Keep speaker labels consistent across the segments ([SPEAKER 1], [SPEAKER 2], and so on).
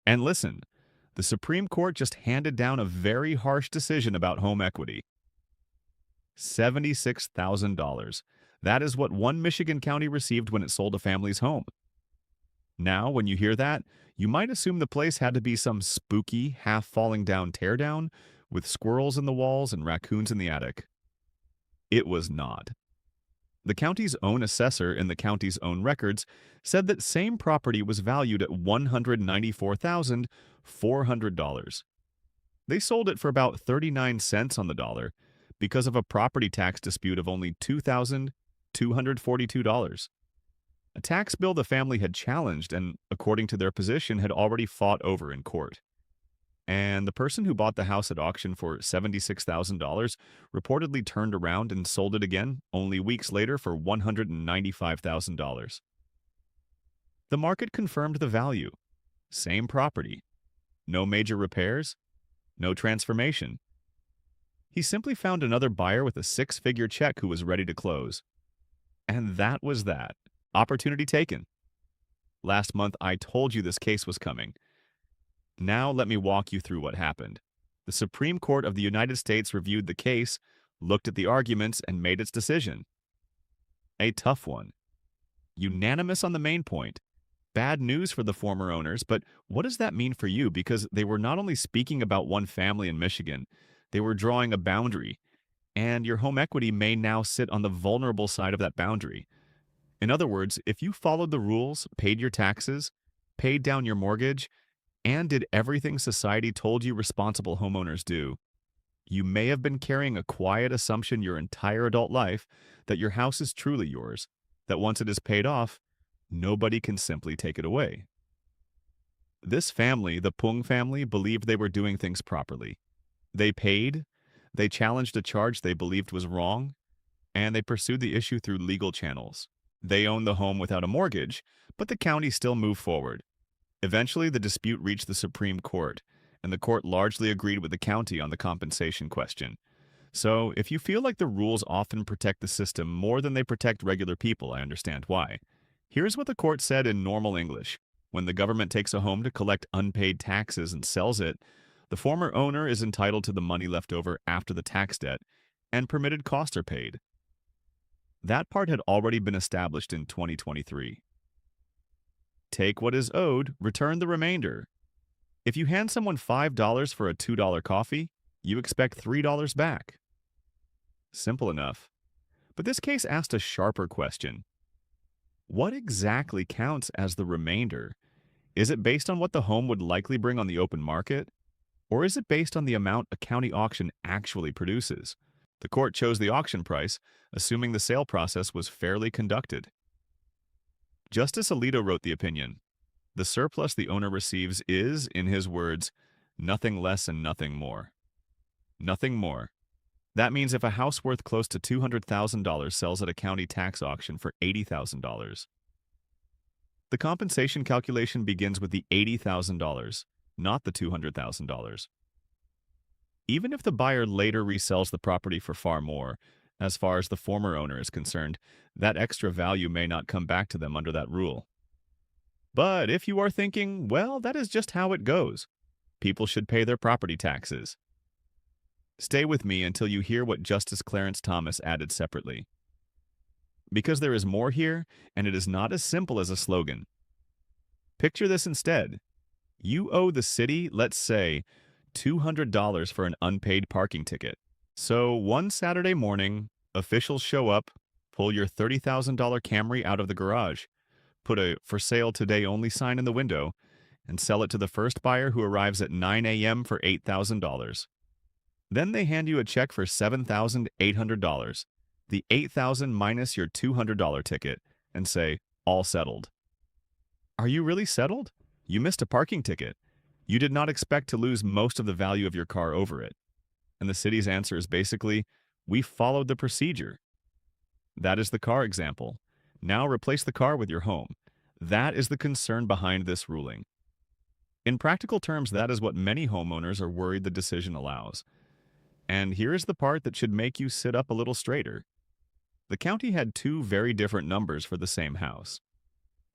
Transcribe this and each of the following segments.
[SPEAKER 1] And listen, the Supreme Court just handed down a very harsh decision about home equity. $76,000. That is what one Michigan county received when it sold a family's home. Now, when you hear that, you might assume the place had to be some spooky, half-falling down teardown with squirrels in the walls and raccoons in the attic. It was not. The county's own assessor in the county's own records said that same property was valued at $194,400. They sold it for about 39 cents on the dollar because of a property tax dispute of only $2,242. A tax bill the family had challenged and, according to their position, had already fought over in court. And the person who bought the house at auction for $76,000 reportedly turned around and sold it again only weeks later for $195,000. The market confirmed the value. Same property. No major repairs. No transformation. He simply found another buyer with a six-figure check who was ready to close. And that was that. Opportunity taken. Last month, I told you this case was coming. Now let me walk you through what happened. The Supreme Court of the United States reviewed the case, looked at the arguments, and made its decision. A tough one. Unanimous on the main point. Bad news for the former owners, but what does that mean for you? Because they were not only speaking about one family in Michigan, they were drawing a boundary, and your home equity may now sit on the vulnerable side of that boundary. In other words, if you followed the rules, paid your taxes, paid down your mortgage, and did everything society told you responsible homeowners do, you may have been carrying a quiet assumption your entire adult life that your house is truly yours, that once it is paid off, nobody can simply take it away. This family, the Pung family, believed they were doing things properly. They paid, they challenged a charge they believed was wrong, and they pursued the issue through legal channels. They owned the home without a mortgage, but the county still moved forward. Eventually, the dispute reached the Supreme Court, and the court largely agreed with the county on the compensation question. So, if you feel like the rules often protect the system more than they protect regular people, I understand why. Here's what the court said in normal English. When the government takes a home to collect unpaid taxes and sells it, the former owner is entitled to the money left over after the tax debt, and permitted costs are paid. That part had already been established in 2023. Take what is owed, return the remainder. If you hand someone $5 for a $2 coffee, you expect $3 back. Simple enough. But this case asked a sharper question. What exactly counts as the remainder? Is it based on what the home would likely bring on the open market? Or is it based on the amount a county auction actually produces? The court chose the auction price, assuming the sale process was fairly conducted. Justice Alito wrote the opinion. The surplus the owner receives is, in his words, nothing less and nothing more. Nothing more. That means if a house worth close to $200,000 sells at a county tax auction for $80,000, the compensation calculation begins with the $80,000, not the $200,000. Even if the buyer later resells the property for far more, as far as the former owner is concerned, that extra value may not come back to them under that rule. But if you are thinking, well, that is just how it goes, people should pay their property taxes. Stay with me until you hear what Justice Clarence Thomas added separately. Because there is more here, and it is not as simple as a slogan. Picture this instead. You owe the city, let's say, $200 for an unpaid parking ticket. So one Saturday morning, officials show up, pull your $30,000 Camry out of the garage, put a "for sale today only" sign in the window, and sell it to the first buyer who arrives at 9 a.m. for $8,000. Then they hand you a check for $7,800, the $8,000 minus your $200 ticket, and say, all settled. Are you really settled? You missed a parking ticket. You did not expect to lose most of the value of your car over it. And the city's answer is basically, we followed the procedure. That is the car example. Now replace the car with your home. That is the concern behind this ruling. In practical terms, that is what many homeowners are worried the decision allows. And here is the part that should make you sit up a little straighter. The county had two very different numbers for the same house.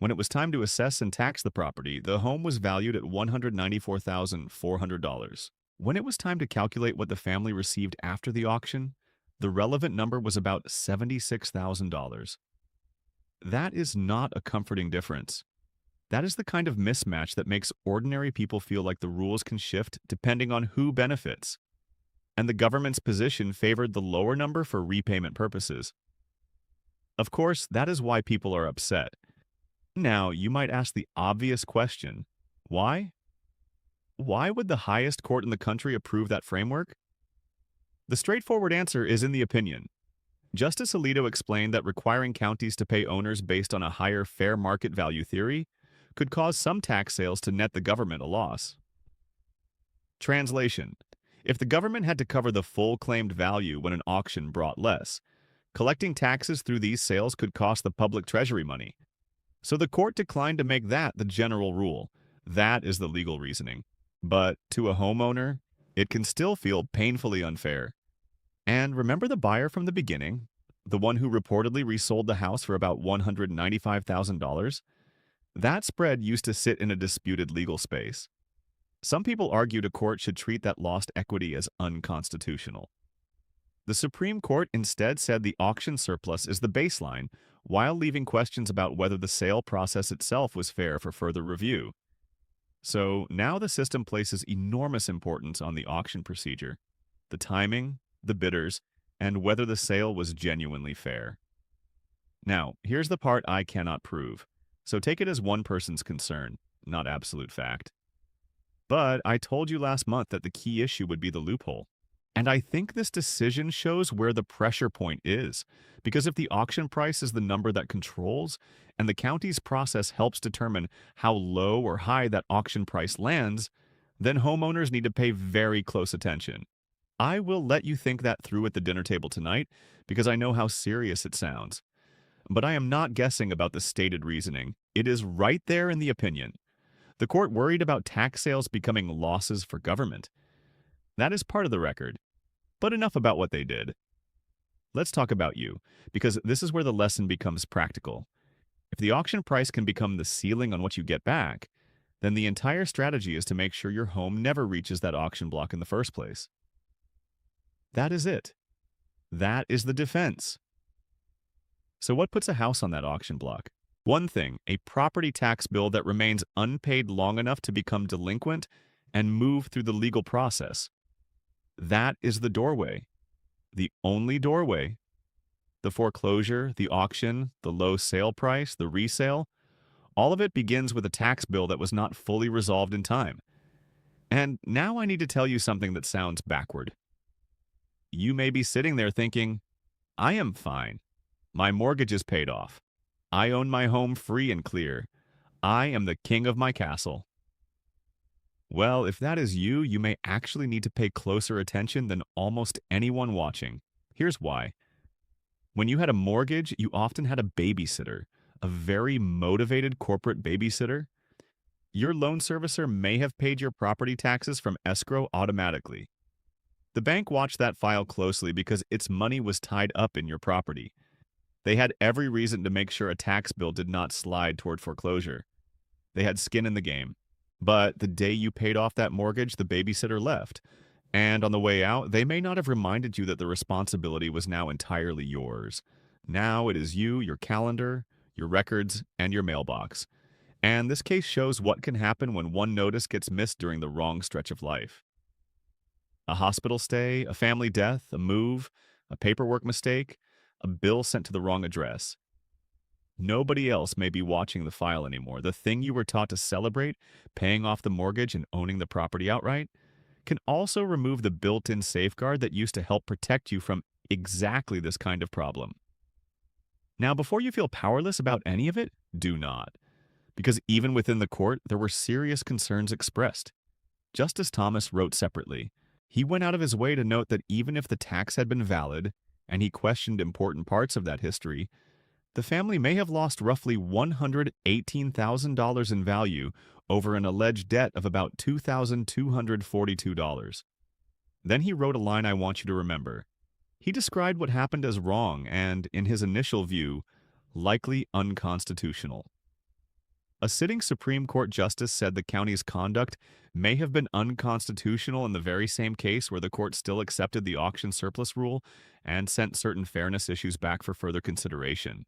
[SPEAKER 1] When it was time to assess and tax the property, the home was valued at $194,400. When it was time to calculate what the family received after the auction, the relevant number was about $76,000. That is not a comforting difference. That is the kind of mismatch that makes ordinary people feel like the rules can shift depending on who benefits. And the government's position favored the lower number for repayment purposes. Of course, that is why people are upset. Now, you might ask the obvious question, why? Why would the highest court in the country approve that framework? The straightforward answer is in the opinion. Justice Alito explained that requiring counties to pay owners based on a higher fair market value theory could cause some tax sales to net the government a loss. Translation: if the government had to cover the full claimed value when an auction brought less, collecting taxes through these sales could cost the public treasury money. So the court declined to make that the general rule. That is the legal reasoning. But to a homeowner, it can still feel painfully unfair. And remember the buyer from the beginning? The one who reportedly resold the house for about $195,000? That spread used to sit in a disputed legal space. Some people argued a court should treat that lost equity as unconstitutional. The Supreme Court instead said the auction surplus is the baseline, while leaving questions about whether the sale process itself was fair for further review. So now the system places enormous importance on the auction procedure, the timing, the bidders, and whether the sale was genuinely fair. Now, here's the part I cannot prove, so take it as one person's concern, not absolute fact. But I told you last month that the key issue would be the loophole. And I think this decision shows where the pressure point is, because if the auction price is the number that controls, and the county's process helps determine how low or high that auction price lands, then homeowners need to pay very close attention. I will let you think that through at the dinner table tonight, because I know how serious it sounds. But I am not guessing about the stated reasoning. It is right there in the opinion. The court worried about tax sales becoming losses for government. That is part of the record. But enough about what they did. Let's talk about you, because this is where the lesson becomes practical. If the auction price can become the ceiling on what you get back, then the entire strategy is to make sure your home never reaches that auction block in the first place. That is it. That is the defense. So what puts a house on that auction block? One thing, a property tax bill that remains unpaid long enough to become delinquent and move through the legal process. That is the doorway. The only doorway. The foreclosure, the auction, the low sale price, the resale, all of it begins with a tax bill that was not fully resolved in time. And now I need to tell you something that sounds backward. You may be sitting there thinking, I am fine. My mortgage is paid off. I own my home free and clear. I am the king of my castle. Well, if that is you, you may actually need to pay closer attention than almost anyone watching. Here's why. When you had a mortgage, you often had a babysitter, a very motivated corporate babysitter. Your loan servicer may have paid your property taxes from escrow automatically. The bank watched that file closely because its money was tied up in your property. They had every reason to make sure a tax bill did not slide toward foreclosure. They had skin in the game. But the day you paid off that mortgage, the babysitter left. And on the way out, they may not have reminded you that the responsibility was now entirely yours. Now it is you, your calendar, your records, and your mailbox. And this case shows what can happen when one notice gets missed during the wrong stretch of life. A hospital stay, a family death, a move, a paperwork mistake, a bill sent to the wrong address. Nobody else may be watching the file anymore. The thing you were taught to celebrate, paying off the mortgage and owning the property outright, can also remove the built-in safeguard that used to help protect you from exactly this kind of problem. Now, before you feel powerless about any of it, do not. Because even within the court, there were serious concerns expressed. Justice Thomas wrote separately. He went out of his way to note that even if the tax had been valid, and he questioned important parts of that history, the family may have lost roughly $118,000 in value over an alleged debt of about $2,242. Then he wrote a line I want you to remember. He described what happened as wrong and, in his initial view, likely unconstitutional. A sitting Supreme Court justice said the county's conduct may have been unconstitutional in the very same case where the court still accepted the auction surplus rule and sent certain fairness issues back for further consideration.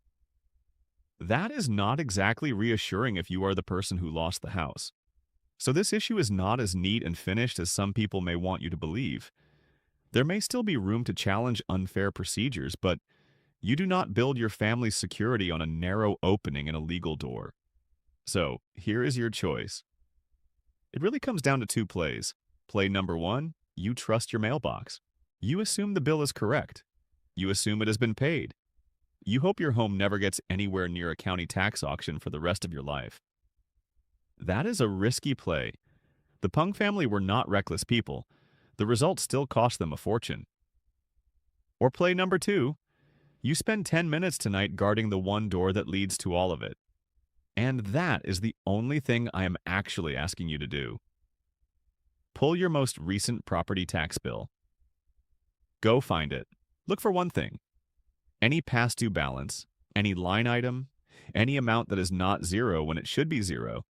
[SPEAKER 1] That is not exactly reassuring if you are the person who lost the house. So this issue is not as neat and finished as some people may want you to believe. There may still be room to challenge unfair procedures, but you do not build your family's security on a narrow opening in a legal door. So, here is your choice. It really comes down to two plays. Play number one, you trust your mailbox. You assume the bill is correct. You assume it has been paid. You hope your home never gets anywhere near a county tax auction for the rest of your life. That is a risky play. The Pung family were not reckless people. The result still cost them a fortune. Or play number two, you spend 10 minutes tonight guarding the one door that leads to all of it. And that is the only thing I am actually asking you to do. Pull your most recent property tax bill. Go find it. Look for one thing. Any past due balance, any line item, any amount that is not zero when it should be zero.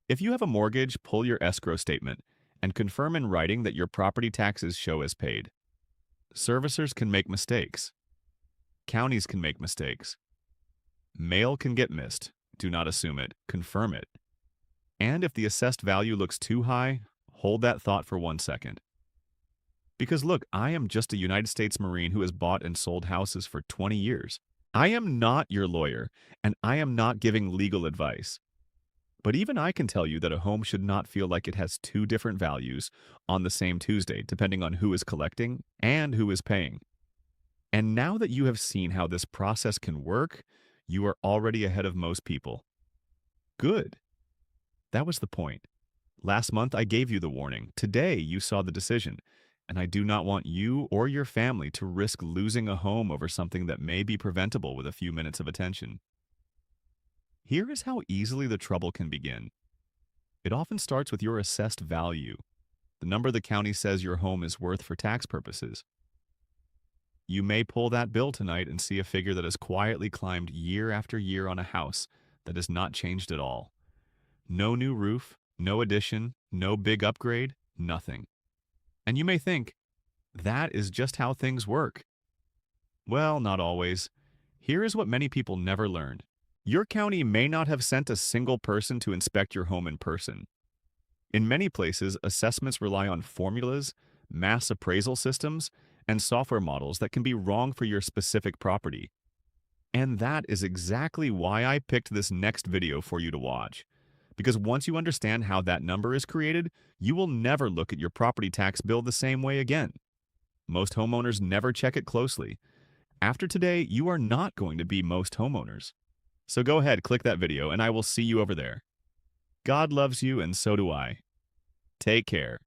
[SPEAKER 1] If you have a mortgage, pull your escrow statement and confirm in writing that your property taxes show as paid. Servicers can make mistakes. Counties can make mistakes. Mail can get missed. Do not assume it. Confirm it. And if the assessed value looks too high, hold that thought for 1 second. Because look, I am just a United States Marine who has bought and sold houses for 20 years. I am not your lawyer, and I am not giving legal advice. But even I can tell you that a home should not feel like it has two different values on the same Tuesday, depending on who is collecting and who is paying. And now that you have seen how this process can work, you are already ahead of most people. Good. That was the point. Last month I gave you the warning. Today you saw the decision. And I do not want you or your family to risk losing a home over something that may be preventable with a few minutes of attention. Here is how easily the trouble can begin. It often starts with your assessed value, the number the county says your home is worth for tax purposes. You may pull that bill tonight and see a figure that has quietly climbed year after year on a house that has not changed at all. No new roof, no addition, no big upgrade, nothing. And you may think, that is just how things work. Well, not always. Here is what many people never learned. Your county may not have sent a single person to inspect your home in person. In many places, assessments rely on formulas, mass appraisal systems, and software models that can be wrong for your specific property. And that is exactly why I picked this next video for you to watch. Because once you understand how that number is created, you will never look at your property tax bill the same way again. Most homeowners never check it closely. After today, you are not going to be most homeowners. So go ahead, click that video, and I will see you over there. God loves you, and so do I. Take care.